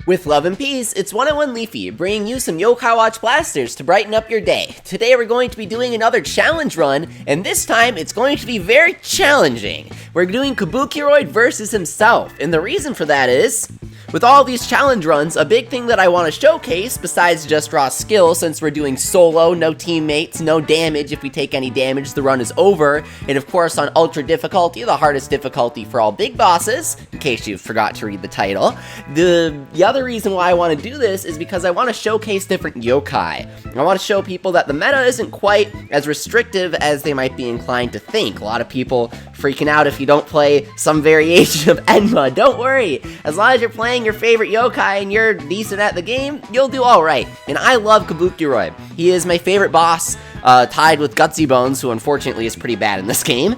With love and peace, it's 101 Leafy, bringing you some Yokai Watch blasters to brighten up your day. Today we're going to be doing another challenge run, and this time it's going to be very challenging. We're doing Kabukiroid versus himself, and the reason for that is, with all these challenge runs, a big thing that I want to showcase, besides just raw skill, since we're doing solo, no teammates, no damage. If we take any damage, the run is over. And of course, on Ultra difficulty, the hardest difficulty for all big bosses, in case you forgot to read the title. The other reason why I want to do this is because I want to showcase different yokai. I want to show people that the meta isn't quite as restrictive as they might be inclined to think. A lot of people freaking out if you don't play some variation of Enma. Don't worry, as long as you're playing your favorite yokai and you're decent at the game, you'll do alright. And I love Kabukiroid. He is my favorite boss, tied with Gutsy Bones, who unfortunately is pretty bad in this game.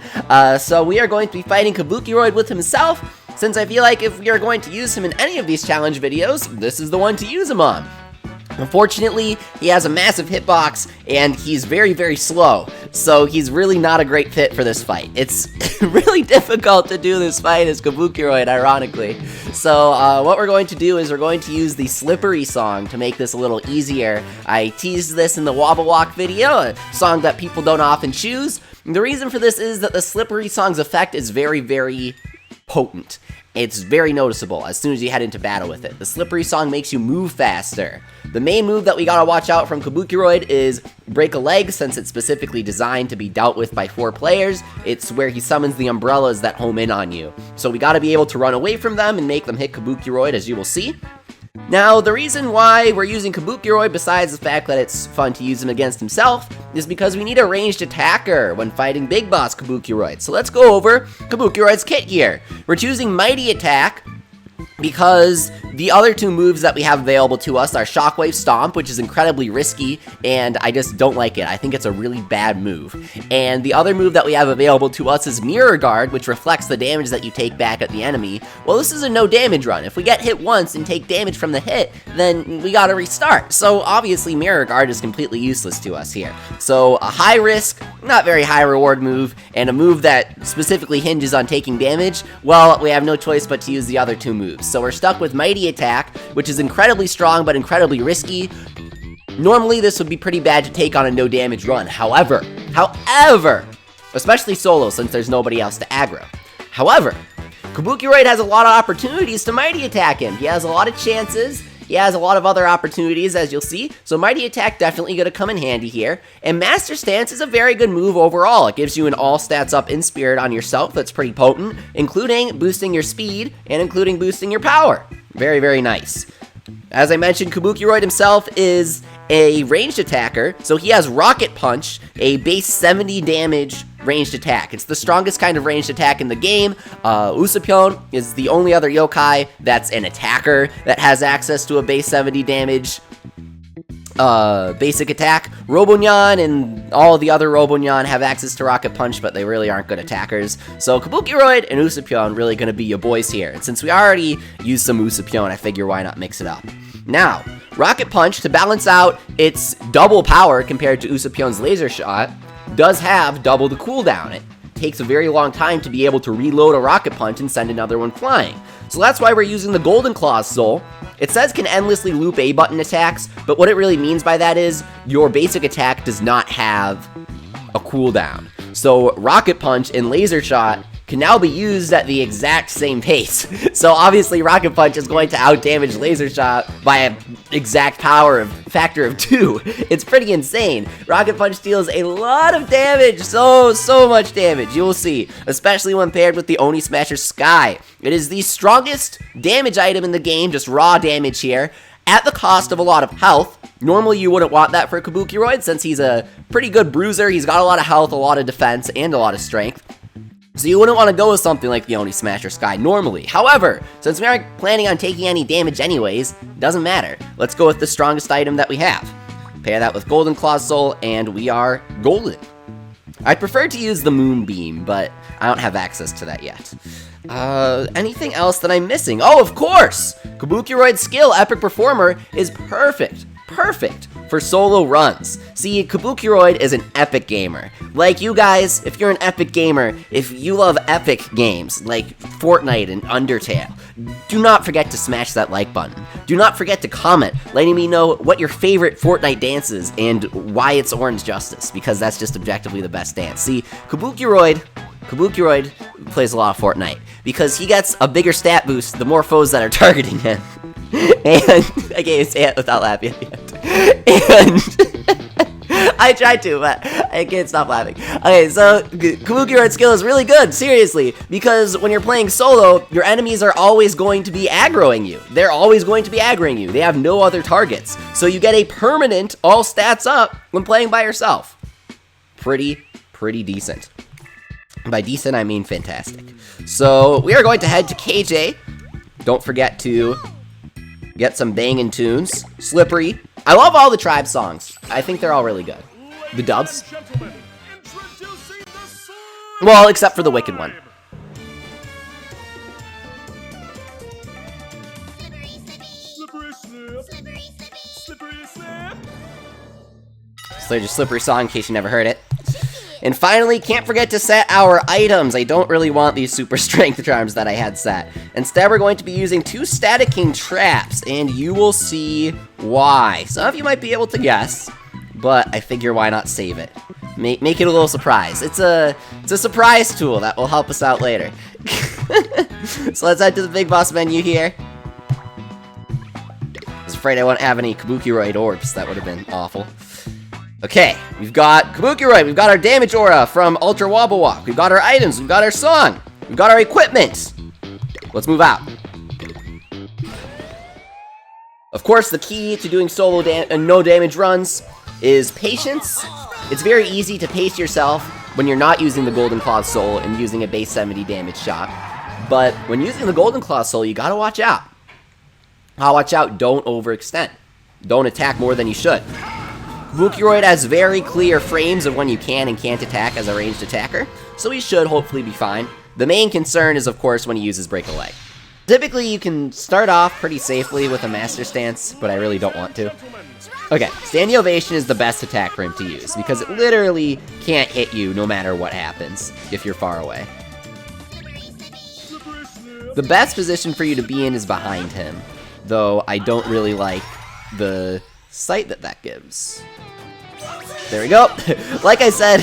So we are going to be fighting Kabukiroid with himself, since I feel like if we are going to use him in any of these challenge videos, this is the one to use him on. Unfortunately, he has a massive hitbox, and he's very, very slow, so he's really not a great fit for this fight. It's really difficult to do this fight as Kabukiroid, ironically. So, what we're going to do is we're going to use the Slippery song to make this a little easier. I teased this in the Wobble Walk video, a song that people don't often choose. And the reason for this is that the Slippery song's effect is very, very potent. It's very noticeable as soon as you head into battle with it. The Slippery song makes you move faster. The main move that we gotta watch out from Kabukiroid is Break a Leg, since it's specifically designed to be dealt with by 4 players. It's where he summons the umbrellas that home in on you. So we gotta be able to run away from them and make them hit Kabukiroid, as you will see. Now, the reason why we're using Kabukiroid, besides the fact that it's fun to use him against himself, is because we need a ranged attacker when fighting Big Boss Kabukiroid. So let's go over Kabukiroid's kit here. We're choosing Mighty Attack because the other 2 moves that we have available to us are Shockwave Stomp, which is incredibly risky, and I just don't like it. I think it's a really bad move. And the other move that we have available to us is Mirror Guard, which reflects the damage that you take back at the enemy. Well, this is a no damage run. If we get hit once and take damage from the hit, then we gotta restart. So obviously Mirror Guard is completely useless to us here. So a high risk, not very high reward move, and a move that specifically hinges on taking damage, well, we have no choice but to use the other 2 moves. So we're stuck with Mighty Attack, which is incredibly strong but incredibly risky. Normally this would be pretty bad to take on a no damage run. However, especially solo since there's nobody else to aggro. However, Kabukiroid has a lot of opportunities to Mighty Attack him. He has a lot of chances. He has a lot of other opportunities, as you'll see, so Mighty Attack definitely going to come in handy here. And Master Stance is a very good move overall. It gives you an all stats up in spirit on yourself that's pretty potent, including boosting your speed and including boosting your power. Very, very nice. As I mentioned, Kabukiroid himself is a ranged attacker, so he has Rocket Punch, a base 70 damage ranged attack. It's the strongest kind of ranged attack in the game. Usapyon is the only other yokai that's an attacker that has access to a base 70 damage basic attack. Robonyan and all the other Robonyan have access to Rocket Punch, but they really aren't good attackers. So Kabukiroid and Usapyon really going to be your boys here. And since we already used some Usapyon, I figure why not mix it up. Now, Rocket Punch, to balance out its double power compared to Usapyon's Laser Shot, does have double the cooldown. It takes a very long time to be able to reload a Rocket Punch and send another one flying. So that's why we're using the Golden Claw Soul. It says can endlessly loop A button attacks, but what it really means by that is your basic attack does not have a cooldown. So Rocket Punch and Laser Shot can now be used at the exact same pace. So obviously Rocket Punch is going to outdamage Laser Shot by an exact power of factor of 2. It's pretty insane. Rocket Punch deals a lot of damage, so much damage, you will see, especially when paired with the Oni Smasher Sky. It is the strongest damage item in the game, just raw damage here, at the cost of a lot of health. Normally you wouldn't want that for Kabukiroid, since he's a pretty good bruiser. He's got a lot of health, a lot of defense, and a lot of strength. So you wouldn't want to go with something like the Oni Smasher Sky normally. However, since we aren't planning on taking any damage anyways, doesn't matter. Let's go with the strongest item that we have. Pair that with Golden Claw Soul, and we are golden. I'd prefer to use the Moonbeam, but I don't have access to that yet. Anything else that I'm missing? Oh, of course! Kabukiroid's skill, Epic Performer, is perfect for solo runs. See, Kabukiroid is an epic gamer. Like you guys, if you're an epic gamer, if you love epic games like Fortnite and Undertale, do not forget to smash that like button. Do not forget to comment, letting me know what your favorite Fortnite dance is and why it's Orange Justice, because that's just objectively the best dance. See, Kabukiroid plays a lot of Fortnite, because he gets a bigger stat boost the more foes that are targeting him. And I can't say it without laughing at the end. And I tried to, but I can't stop laughing. Okay, so Kabukiroid's skill is really good, seriously, because when you're playing solo, your enemies are always going to be aggroing you. They're always going to be aggroing you. They have no other targets. So you get a permanent all stats up when playing by yourself. Pretty decent. By decent, I mean fantastic. So we are going to head to KJ. Don't forget to get some banging tunes. Slippery. I love all the Tribe songs. I think they're all really good. The dubs. Well, except for the Wicked one. So there's a Slippery song in case you never heard it. And finally, can't forget to set our items. I don't really want these super strength charms that I had set. Instead, we're going to be using 2 Static King traps, and you will see why. Some of you might be able to guess, but I figure why not save it. Make it a little surprise. It's a surprise tool that will help us out later. So let's head to the Big Boss menu here. I was afraid I wouldn't have any Kabukiroid orbs. That would have been awful. Okay, we've got Kabukiroid, we've got our damage aura from Ultra Wobble Walk, we've got our items, we've got our song, we've got our equipment. Let's move out. Of course, the key to doing solo and no damage runs is patience. It's very easy to pace yourself when you're not using the Golden Claw Soul and using a base 70 damage shot. But when using the Golden Claw Soul, you gotta watch out. Watch out, don't overextend. Don't attack more than you should. Kabukiroid has very clear frames of when you can and can't attack as a ranged attacker, so he should hopefully be fine. The main concern is, of course, when he uses Break a Leg. Typically, you can start off pretty safely with a Master Stance, but I really don't want to. Okay, Standing Ovation is the best attack for him to use, because it literally can't hit you no matter what happens if you're far away. The best position for you to be in is behind him, though I don't really like the sight that gives. There we go. Like I said,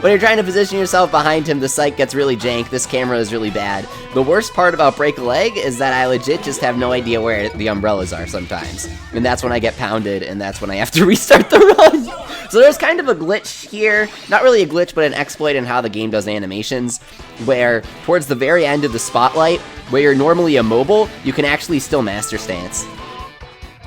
when you're trying to position yourself behind him, the sight gets really jank. This camera is really bad. The worst part about Break a Leg is that I legit just have no idea where the umbrellas are sometimes. And that's when I get pounded, and that's when I have to restart the run. So there's kind of a glitch here. Not really a glitch, but an exploit in how the game does animations, where towards the very end of the spotlight, where you're normally immobile, you can actually still Master Stance.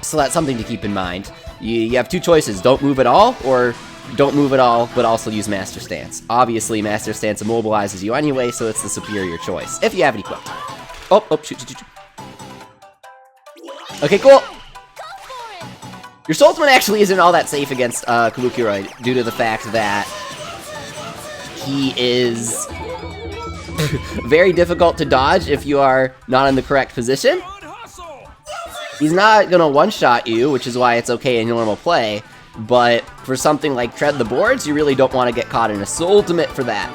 So that's something to keep in mind. You have 2 choices, don't move at all, or don't move at all, but also use Master Stance. Obviously, Master Stance immobilizes you anyway, so it's the superior choice, if you have it equipped. Oh, shoot. Okay, cool. Your Soulsman actually isn't all that safe against Kabukiroid, due to the fact that he is very difficult to dodge if you are not in the correct position. He's not gonna one-shot you, which is why it's okay in normal play, but for something like Tread the Boards, you really don't want to get caught in a soul ultimate for that.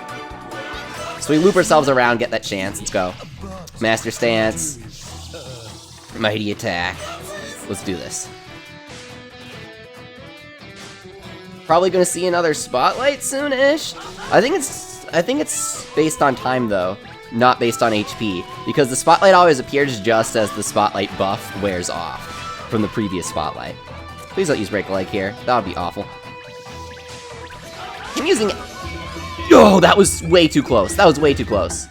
So we loop ourselves around, get that chance, let's go. Master Stance. Mighty Attack. Let's do this. Probably gonna see another Spotlight soon-ish. I think it's based on time, though. Not based on HP, because the Spotlight always appears just as the Spotlight buff wears off from the previous Spotlight. Please don't use Break a Leg here. That would be awful. I'm using it. Oh, that was way too close. That was way too close.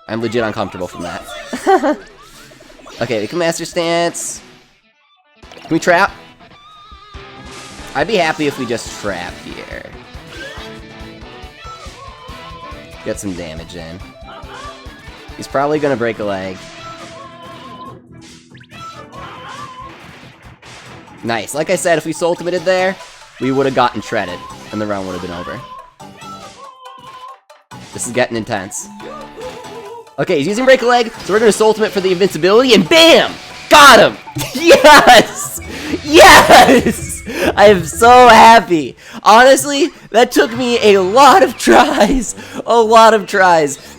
I'm legit uncomfortable from that. Okay, we can Master Stance. Can we trap? I'd be happy if we just trap here. Get some damage in. He's probably gonna Break a Leg. Nice. Like I said, if we soul ultimated there, we would have gotten shredded, and the round would have been over. This is getting intense. Okay, he's using Break a Leg, so we're gonna soul ultimate for the invincibility, and BAM! Got him! Yes! Yes! I am so happy. Honestly, that took me a lot of tries.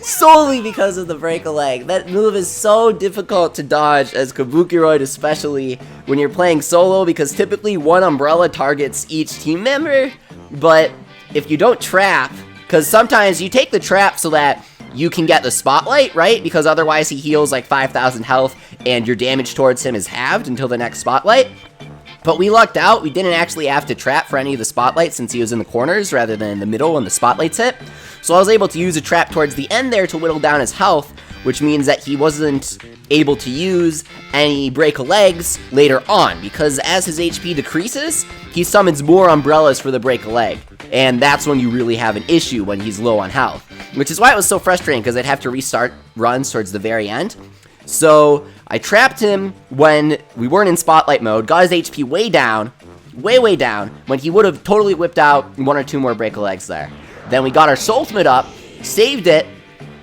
Solely because of the break a leg. That move is so difficult to dodge as Kabukiroid, especially when you're playing solo, because typically one umbrella targets each team member. But if you don't trap, because sometimes you take the trap so that you can get the spotlight, right? Because otherwise he heals like 5,000 health and your damage towards him is halved until the next spotlight. But we lucked out. We didn't actually have to trap for any of the spotlights since he was in the corners rather than in the middle when the spotlights hit. So I was able to use a trap towards the end there to whittle down his health, which means that he wasn't able to use any break a legs later on, because as his HP decreases, he summons more umbrellas for the break a leg. And that's when you really have an issue when he's low on health. Which is why it was so frustrating, because I'd have to restart runs towards the very end. So I trapped him when we weren't in spotlight mode, got his HP way down, way down, when he would have totally whipped out one or two more break a legs there. Then we got our soul ultimate up, saved it,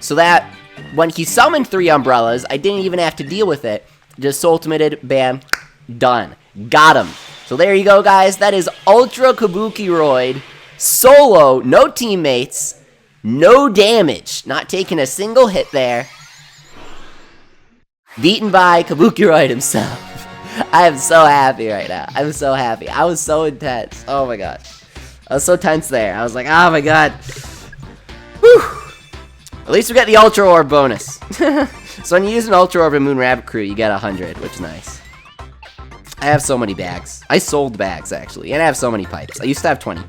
so that when he summoned 3 umbrellas, I didn't even have to deal with it. Just soul ultimated, bam, done. Got him. So there you go, guys. That is Ultra Kabukiroid, solo, no teammates, no damage, not taking a single hit there. Beaten by Kabukiroid himself. I am so happy right now. I'm so happy. I was so intense. Oh my god. I was so tense there. I was like, oh my god. Whew. At least we got the Ultra Orb bonus. So when you use an Ultra Orb in Moon Rabbit Crew, you get 100, which is nice. I have so many bags. I sold bags, actually. And I have so many pipes. I used to have 20.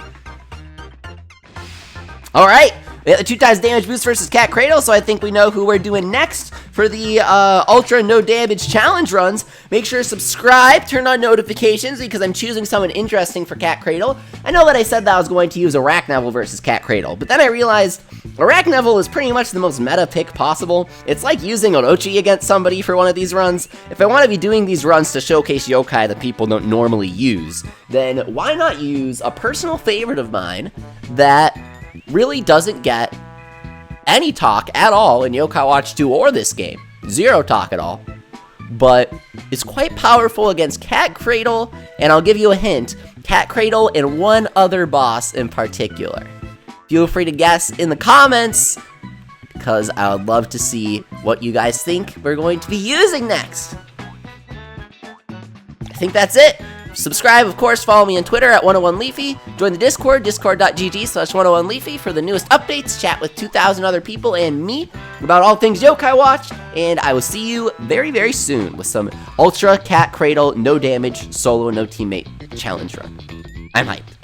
Alright. We got the 2 times damage boost versus Cat Cradle, so I think we know who we're doing next for the Ultra No Damage Challenge runs. Make sure to subscribe, turn on notifications, because I'm choosing someone interesting for Cat Cradle. I know that I said that I was going to use Arachnevel versus Cat Cradle, but then I realized Arachnevel is pretty much the most meta pick possible. It's like using Orochi against somebody for one of these runs. If I want to be doing these runs to showcase yokai that people don't normally use, then why not use a personal favorite of mine that really doesn't get any talk at all in Yokai Watch 2 or this game. 0 talk at all. But it's quite powerful against Cat Cradle, and I'll give you a hint, Cat Cradle and one other boss in particular. Feel free to guess in the comments, because I would love to see what you guys think we're going to be using next. I think that's it. Subscribe, of course, follow me on Twitter at 101Leafy. Join the Discord, discord.gg/101Leafy for the newest updates. Chat with 2,000 other people and me about all things Yokai Watch. And I will see you very, very soon with some Ultra Cat Cradle, no damage, solo, no teammate challenge run. I'm hyped.